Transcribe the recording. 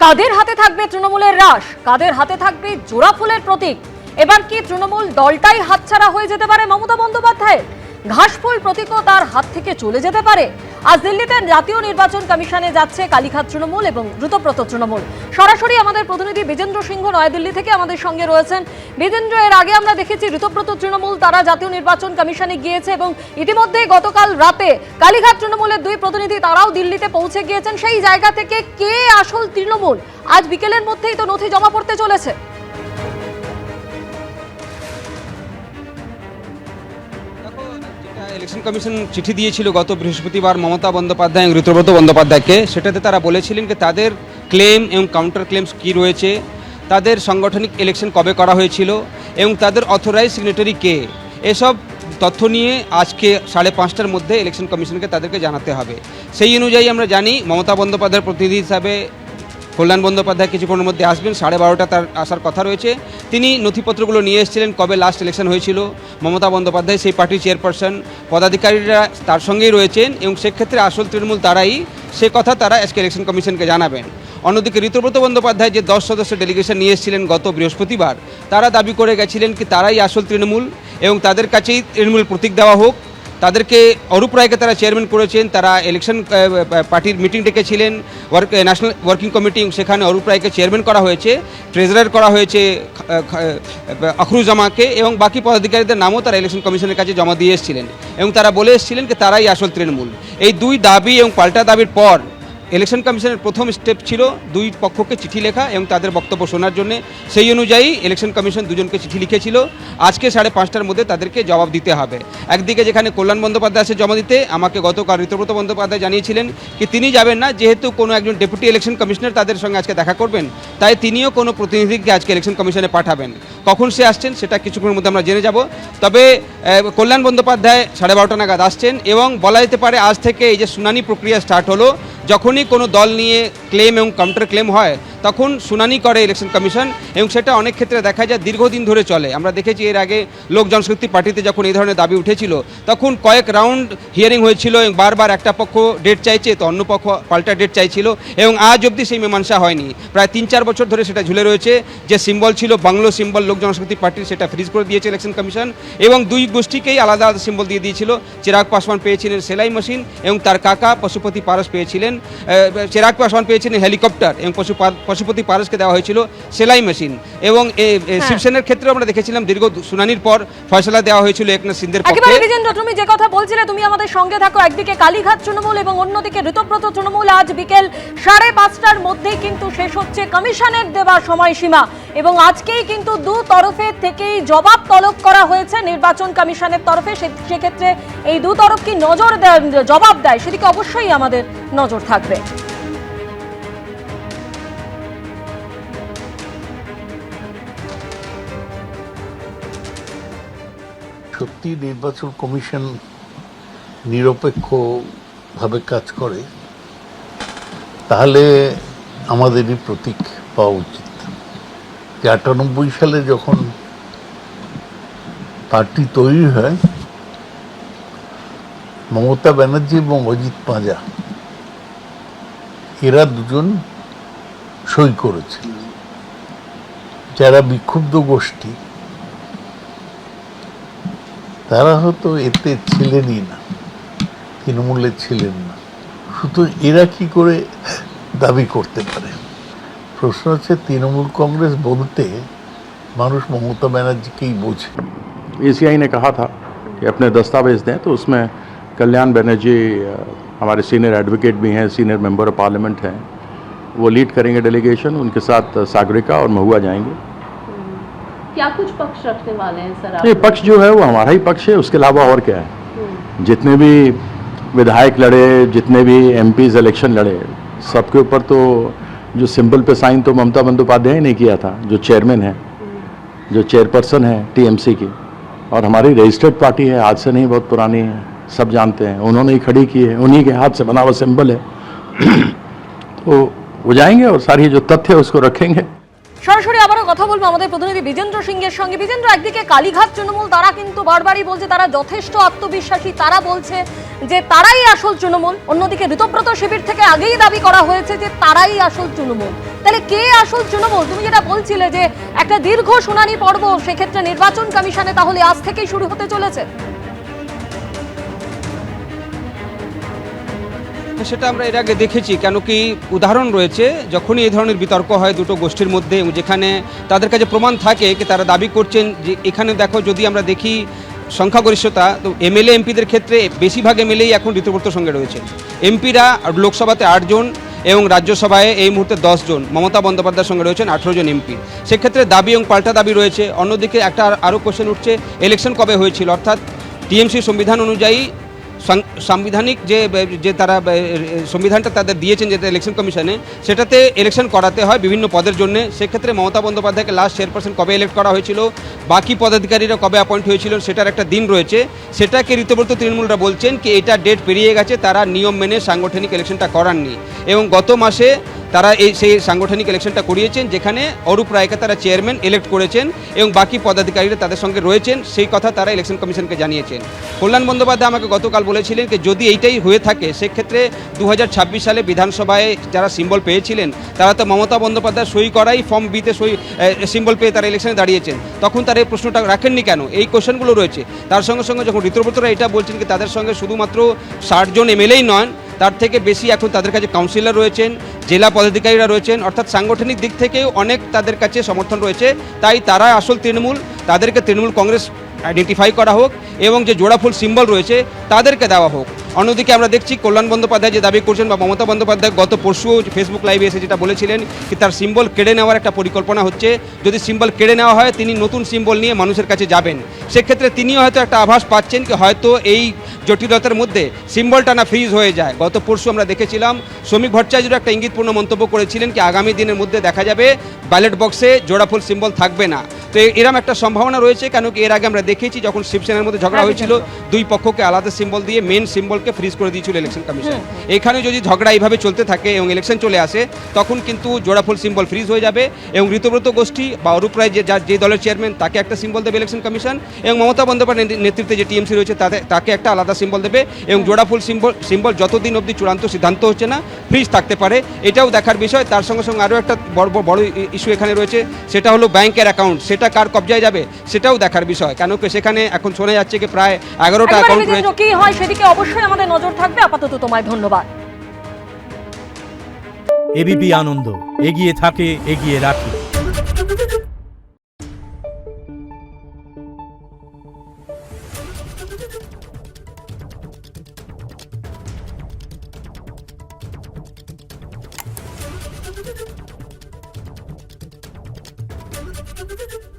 কাদের হাতে থাকবে তৃণমূলের রাশ, কাদের হাতে থাকবে জোড়া ফুলের প্রতীক? এবার কি তৃণমূল দলটাই হাতছাড়া হয়ে যেতে পারে মমতা বন্দ্যোপাধ্যায়ের? ঘাসফুল প্রতীকও তার হাত থেকে চলে যেতে পারে। আজ দিল্লিতে জাতীয় নির্বাচন কমিশনে যাচ্ছে কালীঘাট তৃণমূল এবং দ্রুতব্রত তৃণমূল। সরাসরি আমাদের প্রতিনিধি বিজেন্দ্র সিংহ নয়াদিল্লি থেকে আমাদের সঙ্গে রয়েছেন। বিজেন্দ্র, এর আগে আমরা দেখেছি দ্রুতব্রত তৃণমূল তারা জাতীয় নির্বাচন কমিশনে গিয়েছে এবং ইতিমধ্যে গতকাল রাতে কালীঘাট তৃণমূলের দুই প্রতিনিধি তারাও দিল্লিতে পৌঁছে গিয়েছেন। সেই জায়গা থেকে কে আসল তৃণমূল আজ বিকেলের মধ্যেই তো নথি জমা পড়তে চলেছে। ইলেকশন কমিশন চিঠি দিয়েছিল গত বৃহস্পতিবার মমতা বন্দ্যোপাধ্যায় এবং ঋতুব্রত বন্দ্যোপাধ্যায়কে। সেটাতে তারা বলেছিলেন যে তাদের ক্লেম এবং কাউন্টার ক্লেমস কী রয়েছে, তাদের সাংগঠনিক ইলেকশন কবে করা হয়েছিল এবং তাদের অথরাইজ সিগনেটারি কে, এসব তথ্য নিয়ে আজকে 5:30টার মধ্যে ইলেকশন কমিশনকে তাদেরকে জানাতে হবে। সেই অনুযায়ী আমরা জানি মমতা বন্দ্যোপাধ্যায়ের প্রতিনিধি হিসাবে কল্যাণ বন্দ্যোপাধ্যায় কিছুক্ষণের মধ্যে আসবেন, 12:30 তার আসার কথা রয়েছে। তিনি নথিপত্রগুলো নিয়ে এসেছিলেন, কবে লাস্ট ইলেকশন হয়েছিল। মমতা বন্দ্যোপাধ্যায় সেই পার্টির চেয়ারপারসন, পদাধিকারীরা তার সঙ্গেই রয়েছেন এবং সেক্ষেত্রে আসল তৃণমূল তারাই, সে কথা তারা আজকে ইলেকশন কমিশনকে জানাবেন। অন্যদিকে ঋতুব্রত বন্দ্যোপাধ্যায় যে 10 সদস্য ডেলিগেশন নিয়ে এসেছিলেন গত বৃহস্পতিবার, তারা দাবি করে গেছিলেন কি তারাই আসল তৃণমূল এবং তাদের কাছেই তৃণমূল প্রতীক দেওয়া হোক। তাদেরকে অরূপ রায়কে তারা চেয়ারম্যান করেছেন, তারা ইলেকশন পার্টির মিটিং ডেকেছিলেন, ন্যাশনাল ওয়ার্কিং কমিটি, সেখানে অরূপ রায়কে চেয়ারম্যান করা হয়েছে, ট্রেজারার করা হয়েছে আখরুজামাকে এবং বাকি পদাধিকারীদের নামও তারা ইলেকশন কমিশনের কাছে জমা দিয়ে এসেছিলেন এবং তারা বলে এসেছিলেন যে তারাই আসল তৃণমূল। এই দুই দাবি এবং পাল্টা দাবির পর ইলেকশন কমিশনের প্রথম স্টেপ ছিল দুই পক্ষকে চিঠি লেখা এবং তাদের বক্তব্য শোনার জন্য। সেই অনুযায়ী ইলেকশন কমিশন দুজনকে চিঠি লিখেছিল। আজকে 5:30টার মধ্যে তাদেরকে জবাব দিতে হবে। একদিকে যেখানে কল্যাণ বন্দ্যোপাধ্যায় আসে জমা দিতে, আমাকে গতকাল ঋতুব্রত বন্দ্যোপাধ্যায় জানিয়েছিলেন কি তিনি যাবেন না, যেহেতু কোনো একজন ডেপুটি ইলেকশন কমিশনার তাদের সঙ্গে আজকে দেখা করবেন, তাই তিনিও কোনো প্রতিনিধিকে আজকে ইলেকশন কমিশনে পাঠাবেন। কখন সে আসছেন সেটা কিছুক্ষণের মধ্যে আমরা জেনে যাব। তবে কল্যাণ বন্দ্যোপাধ্যায় 12:30 নাগাদ আসছেন এবং বলা যেতে পারে আজ থেকে এই যে শুনানি প্রক্রিয়া স্টার্ট হলো, যখনই কোনো দল নিয়ে ক্লেম এবং কাউন্টার ক্লেম হয় তখন শুনানি করে ইলেকশন কমিশন এবং সেটা অনেক ক্ষেত্রে দেখা যায় দীর্ঘদিন ধরে চলে। আমরা দেখেছি এর আগে লোক জনশক্তি পার্টিতে যখন এই ধরনের দাবি উঠেছিল তখন কয়েক রাউন্ড হিয়ারিং হয়েছিল এবং বারবার একটা পক্ষ ডেট চাইছে তো অন্য পক্ষ পাল্টা ডেট চাইছিল এবং আজ অবধি সেই মীমাংসা হয়নি। প্রায় 3-4 বছর ধরে সেটা ঝুলে রয়েছে। যে সিম্বল ছিল বাংলো সিম্বল লোক জনশক্তি পার্টির, সেটা ফ্রিজ করে দিয়েছে ইলেকশন কমিশন এবং দুই গোষ্ঠীকেই আলাদা আলাদা সিম্বল দিয়ে দিয়েছিল। চিরাগ পাসওয়ান পেয়েছিলেন সেলাই মেশিন এবং তার কাকা পশুপতি পারস পেয়েছিলেন, চিরাগ পাসওয়ান পেয়েছিলেন হেলিকপ্টার এবং পশুপতি পারসকে দেওয়া হয়েছিল সেলাই মেশিন। এবং শিবসেনার ক্ষেত্রে আমরা দেখেছিলাম দীর্ঘ শুনানির পর ফয়সালা দেওয়া হয়েছিল একনাথ সিন্ধের পক্ষে। একেবারে বিজেন্দ্র, তুমি যে কথা বলছিলে তুমি আমাদের সঙ্গে থাকো। একদিকে কালীঘাট তৃণমূল এবং অন্যদিকে ঋতুব্রত তৃণমূল। আজ বিকেল 5:30টার মধ্যেই কিন্তু শেষ হচ্ছে কমিশনের দেওয়া সময়সীমা এবং আজকেই কিন্তু দু তরফের থেকেই জবাব তলব করা হয়েছে নির্বাচন কমিশনের তরফে। সেক্ষেত্রে এই দু তরফ কি জবাব দেয় সেদিকে অবশ্যই আমাদের নজর থাকবে। সত্যি নির্বাচন কমিশন নিরপেক্ষভাবে কাজ করে তাহলে আমাদেরই প্রতীক পাওয়া উচিত। 98 সালে যখন পার্টি তৈরি হয়, মমতা ব্যানার্জি এবং অজিত পাঁজা এরা দুজন সই করেছে। যারা বিক্ষুব্ধ গোষ্ঠী তারা হয়তো এতে ছিলেনই না, তৃণমূলে ছিলেন না, সুতরাং এরা কি করে দাবি করতে পারে? প্রশ্ন হচ্ছে তৃণমূল কংগ্রেস বলতে মানুষ মমতা ব্যানার্জিকেই বোঝে। ECI ने कहा था कि अपने दस्तावेज दें, तो उसमें कल्याण बनर्जी हमारे सीनियर एडवोकेट भी हैं, सीनियर मेंबर ऑफ पार्लियामेंट हैं, वो लीड करेंगे डेलीगेशन। उनके साथ सागरिका और महुआ जाएंगे। क्या कुछ पक्ष रखने वाले हैं सर? ये पक्ष जो है वो हमारा ही पक्ष है, उसके अलावा और क्या है। जितने भी विधायक लड़े, जितने भी MPs इलेक्शन लड़े, सबके ऊपर तो जो सिंबल पे साइन तो ममता बंदोपाध्याय ने किया था, जो चेयरमैन है, जो चेयरपर्सन है TMC की, और हमारी रजिस्टर्ड पार्टी है, आज से नहीं, बहुत पुरानी है, सब जानते हैं, उन्होंने ही खड़ी की है, उन्हीं के हाथ से बना हुआ सिंबल है। तो वो जाएंगे और सारी जो तथ्य है उसको रखेंगे। সরাসরি আবারও কথা বলবো আমাদের প্রতিনিধি বিজেন্দ্র সিংহের সঙ্গে। বিজেন্দ্র, একদিকে কালীঘাট তৃণমূল তারা কিন্তু বারবারই বলছে তারা যথেষ্ট আত্মবিশ্বাসী, তারা বলছে যে তারাই আসল তৃণমূল। অন্যদিকে ঋতুব্রত শিবির থেকে আগেই দাবি করা হয়েছে যে তারাই আসল তৃণমূল। তাহলে কে আসল তৃণমূল? তুমি যেটা বলছিলে যে একটা দীর্ঘ শুনানি পর্ব, সেক্ষেত্রে নির্বাচন কমিশনে তাহলে আজ থেকেই শুরু হতে চলেছে। সেটা আমরা এর আগে দেখেছি, কেন কি উদাহরণ রয়েছে যখনই এই ধরনের বিতর্ক হয় দুটো গোষ্ঠীর মধ্যে, যেখানে তাদের কাছে প্রমাণ থাকে কি তারা দাবি করছেন যে এখানে দেখো, যদি আমরা দেখি সংখ্যাগরিষ্ঠতা, তো এমএলএ এমপিদের ক্ষেত্রে বেশিরভাগ এমএলএই এখন ঋতুব্রতর সঙ্গে রয়েছেন। এমপিরা লোকসভাতে 8 জন এবং রাজ্যসভায় এই মুহূর্তে 10 জন, মমতা বন্দ্যোপাধ্যায়ের সঙ্গে রয়েছেন 18 জন এমপি। সেক্ষেত্রে দাবি এবং পাল্টা দাবি রয়েছে। অন্যদিকে একটা আরও কোশ্চেন উঠছে, ইলেকশন কবে হয়েছিল, অর্থাৎ টিএমসি সংবিধান অনুযায়ী সাংবিধানিক যে তারা সংবিধানটা তাদের দিয়েছেন যেটা ইলেকশন কমিশনে, সেটাতে ইলেকশন করাতে হয় বিভিন্ন পদের জন্য। সেক্ষেত্রে মমতা বন্দ্যোপাধ্যায়কে লাস্ট চেয়ারপারসন কবে ইলেক্ট করা হয়েছিল, বাকি পদাধিকারীরা কবে অ্যাপয়েন্ট হয়েছিল, সেটার একটা দিন রয়েছে। সেটাকে ঋতুব্রত তৃণমূলরা বলছেন কি এটা ডেট পেরিয়ে গেছে, তারা নিয়ম মেনে সাংগঠনিক ইলেকশনটা করাননি। এবং গত মাসে তারা সেই সাংগঠনিক ইলেকশনটা করিয়েছেন, যেখানে অরূপ রায়কে তারা চেয়ারম্যান ইলেক্ট করেছেন এবং বাকি পদাধিকারীরা তাদের সঙ্গে রয়েছেন। সেই কথা তারা ইলেকশন কমিশনকে জানিয়েছেন। কল্যাণ বন্দ্যোপাধ্যায় আমাকে গতকাল বলেছিলেন যে যদি এইটাই হয়ে থাকে, সেক্ষেত্রে 2026 সালে বিধানসভায় যারা সিম্বল পেয়েছিলেন তারা তো মমতা বন্দ্যোপাধ্যায় সই করাই ফর্ম বিতে সিম্বল পেয়ে তারা ইলেকশনে দাঁড়িয়েছেন, তখন তারা এই প্রশ্নটা রাখেননি কেন? এই কোশ্চেনগুলো রয়েছে। তার সঙ্গে সঙ্গে যখন ঋতুব্রতরা এটা বলছেন কি তাদের সঙ্গে শুধুমাত্র 60 জন এমএলএই নন, তার থেকে বেশি এখন তাদের কাছে কাউন্সিলর রয়েছেন, জেলা পদাধিকারীরা রয়েছেন, অর্থাৎ সাংগঠনিক দিক থেকেও অনেক তাদের কাছে সমর্থন রয়েছে। তাই তারা আসল তৃণমূল, তাদেরকে তৃণমূল কংগ্রেস আইডেন্টিফাই করা হোক এবং যে জোড়াফুল সিম্বল রয়েছে তাদেরকে দেওয়া হোক। অন্যদিকে আমরা দেখছি কল্যাণ বন্দ্যোপাধ্যায় যে দাবি করছেন বা মমতা বন্দ্যোপাধ্যায় গত পরশুও ফেসবুক লাইভে এসে যেটা বলেছিলেন কি তার সিম্বল কেড়ে নেওয়ার একটা পরিকল্পনা হচ্ছে। যদি সিম্বল কেড়ে নেওয়া হয় তিনি নতুন সিম্বল নিয়ে মানুষের কাছে যাবেন। সেক্ষেত্রে তিনিও হয়তো একটা আভাস পাচ্ছেন কি হয়তো এই জটিলতার মধ্যে সিম্বলটা না ফ্রিজ হয়ে যায়। গত পরশু আমরা দেখেছিলাম শ্রমিক ভট্টাচার্য একটা ইঙ্গিতপূর্ণ মন্তব্য করেছিলেন কি আগামী দিনের মধ্যে দেখা যাবে ব্যালট বক্সে জোড়াফুল সিম্বল থাকবে না। তো এরকম একটা সম্ভাবনা রয়েছে, কেন কি এর আগে আমরা দেখেছি যখন শিবসেনার মধ্যে ঝগড়া হয়েছিল দুই পক্ষকে আলাদা সিম্বল দিয়ে মেন সিম্বলকে ফ্রিজ করে দিয়েছিল ইলেকশন কমিশন। এখানে যদি ঝগড়া এইভাবে চলতে থাকে এবং ইলেকশন চলে আসে, তখন কিন্তু জোড়াফুল সিম্বল ফ্রিজ হয়ে যাবে এবং ঋতুব্রত গোষ্ঠী বা অরূপ রায় যে দলের চেয়ারম্যান তাকে একটা সিম্বল দেবে ইলেকশন কমিশন এবং মমতা বন্দ্যোপাধ্যায়ের নেতৃত্বে যে টিএমসি রয়েছে তাকে একটা আলাদা সিম্বল দেবে এবং জোড়াফুল সিম্বল যতদিন অবধি চূড়ান্ত সিদ্ধান্ত হচ্ছে না ফ্রিজ থাকতে পারে, এটাও দেখার বিষয়। তার সঙ্গে সঙ্গে আরও একটা বড় ইস্যু এখানে রয়েছে, সেটা হলো ব্যাংকের অ্যাকাউন্ট, সেটা কার কবজায় যাবে সেটাও দেখার বিষয়। কেন কি সেখানে এখন শোনা যাচ্ছে কি প্রায় 11টা অ্যাকাউন্ট রয়েছে। কি হয় সেদিকে অবশ্যই আমাদের নজর থাকবে। আপাতত তোমায় ধন্যবাদ। এবিপি আনন্দ, এগিয়ে থাকে, এগিয়ে রাখে। Thank you.